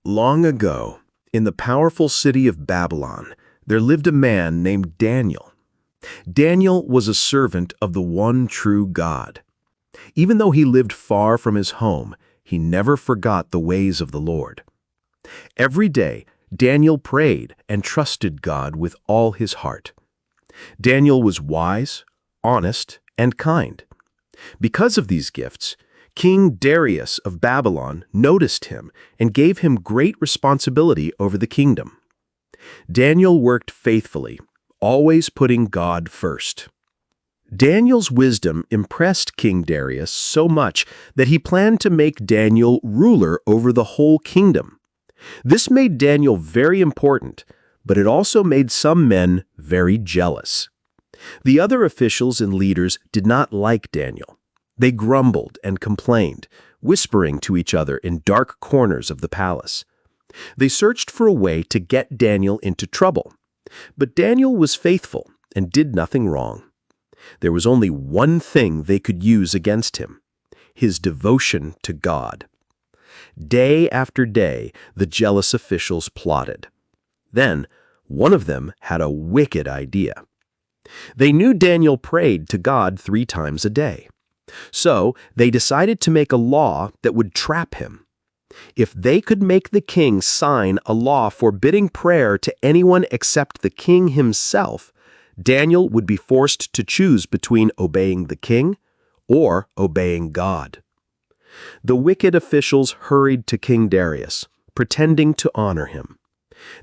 Long ago, in the powerful city of Babylon, there lived a man named Daniel. Daniel was a servant of the one true God. Even though he lived far from his home, he never forgot the ways of the Lord. Every day, Daniel prayed and trusted God with all his heart. Daniel was wise, honest, and kind. Because of these gifts, King Darius of Babylon noticed him and gave him great responsibility over the kingdom. Daniel worked faithfully, always putting God first. Daniel's wisdom impressed King Darius so much that he planned to make Daniel ruler over the whole kingdom. This made Daniel very important, but it also made some men very jealous. The other officials and leaders did not like Daniel. They grumbled and complained, whispering to each other in dark corners of the palace. They searched for a way to get Daniel into trouble. But Daniel was faithful and did nothing wrong. There was only one thing they could use against him: his devotion to God. Day after day, the jealous officials plotted. Then, one of them had a wicked idea. They knew Daniel prayed to God 3 times a day. So, they decided to make a law that would trap him. If they could make the king sign a law forbidding prayer to anyone except the king himself, Daniel would be forced to choose between obeying the king or obeying God. The wicked officials hurried to King Darius, pretending to honor him.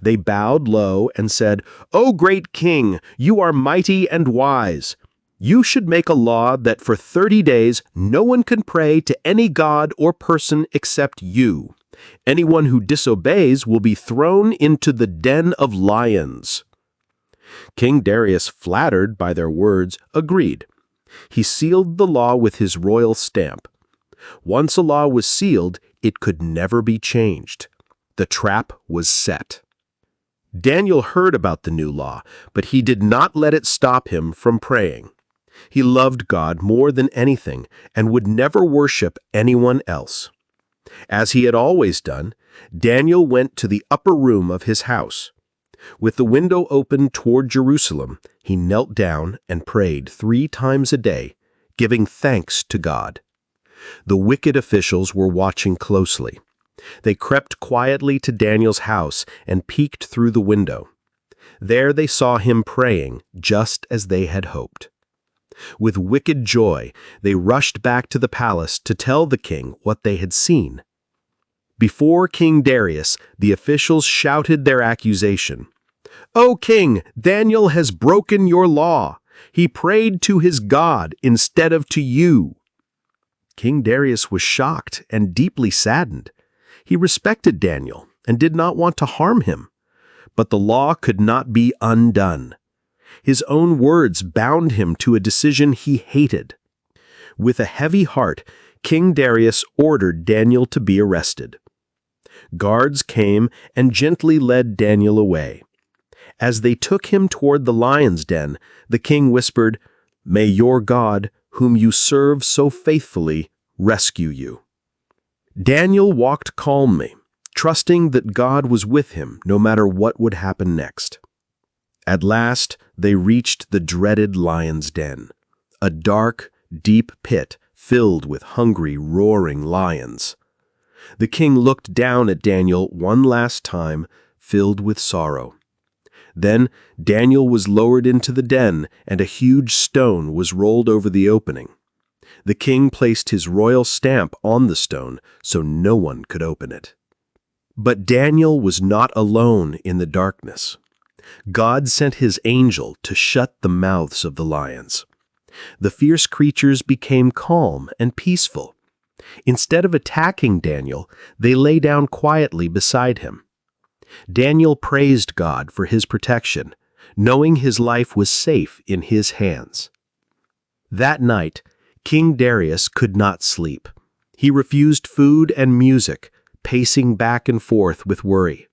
They bowed low and said, "O great king, you are mighty and wise. You should make a law that for 30 days no one can pray to any god or person except you. Anyone who disobeys will be thrown into the den of lions." King Darius, flattered by their words, agreed. He sealed the law with his royal stamp. Once a law was sealed, it could never be changed. The trap was set. Daniel heard about the new law, but he did not let it stop him from praying. He loved God more than anything and would never worship anyone else. As he had always done, Daniel went to the upper room of his house. With the window open toward Jerusalem, he knelt down and prayed 3 times a day, giving thanks to God. The wicked officials were watching closely. They crept quietly to Daniel's house and peeked through the window. There they saw him praying, just as they had hoped. With wicked joy, they rushed back to the palace to tell the king what they had seen. Before King Darius, the officials shouted their accusation. "O king, Daniel has broken your law. He prayed to his God instead of to you." King Darius was shocked and deeply saddened. He respected Daniel and did not want to harm him. But the law could not be undone. His own words bound him to a decision he hated. With a heavy heart, King Darius ordered Daniel to be arrested. Guards came and gently led Daniel away. As they took him toward the lion's den, the king whispered, "May your God, whom you serve so faithfully, rescue you." Daniel walked calmly, trusting that God was with him no matter what would happen next. At last, they reached the dreaded lion's den, a dark, deep pit filled with hungry, roaring lions. The king looked down at Daniel one last time, filled with sorrow. Then Daniel was lowered into the den, and a huge stone was rolled over the opening. The king placed his royal stamp on the stone so no one could open it. But Daniel was not alone in the darkness. God sent his angel to shut the mouths of the lions. The fierce creatures became calm and peaceful. Instead of attacking Daniel, they lay down quietly beside him. Daniel praised God for his protection, knowing his life was safe in his hands. That night, King Darius could not sleep. He refused food and music, pacing back and forth with worry.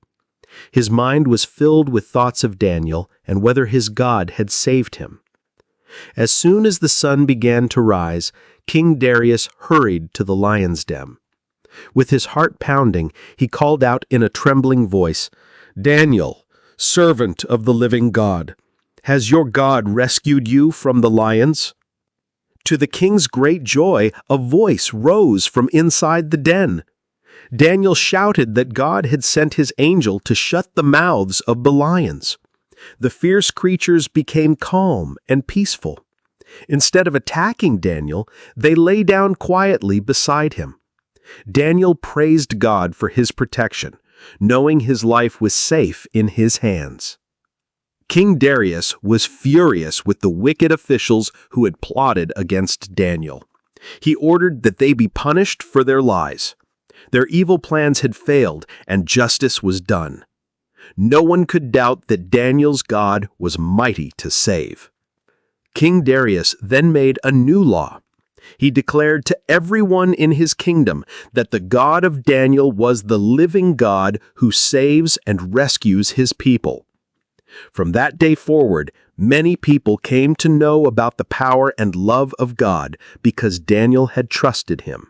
His mind was filled with thoughts of Daniel and whether his God had saved him. As soon as the sun began to rise, King Darius hurried to the lion's den. With his heart pounding, he called out in a trembling voice, "Daniel, servant of the living God, has your God rescued you from the lions?" To the king's great joy, a voice rose from inside the den. Daniel shouted that God had sent his angel to shut the mouths of the lions. The fierce creatures became calm and peaceful. Instead of attacking Daniel, they lay down quietly beside him. Daniel praised God for his protection, knowing his life was safe in his hands. King Darius was furious with the wicked officials who had plotted against Daniel. He ordered that they be punished for their lies. Their evil plans had failed, and justice was done. No one could doubt that Daniel's God was mighty to save. King Darius then made a new law. He declared to everyone in his kingdom that the God of Daniel was the living God who saves and rescues his people. From that day forward, many people came to know about the power and love of God because Daniel had trusted him.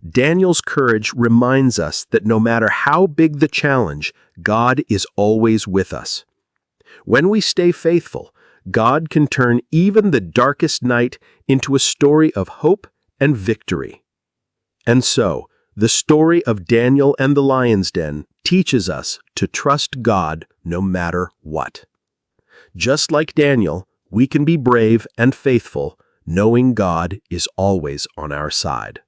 Daniel's courage reminds us that no matter how big the challenge, God is always with us. When we stay faithful, God can turn even the darkest night into a story of hope and victory. And so, the story of Daniel and the lion's den teaches us to trust God no matter what. Just like Daniel, we can be brave and faithful, knowing God is always on our side.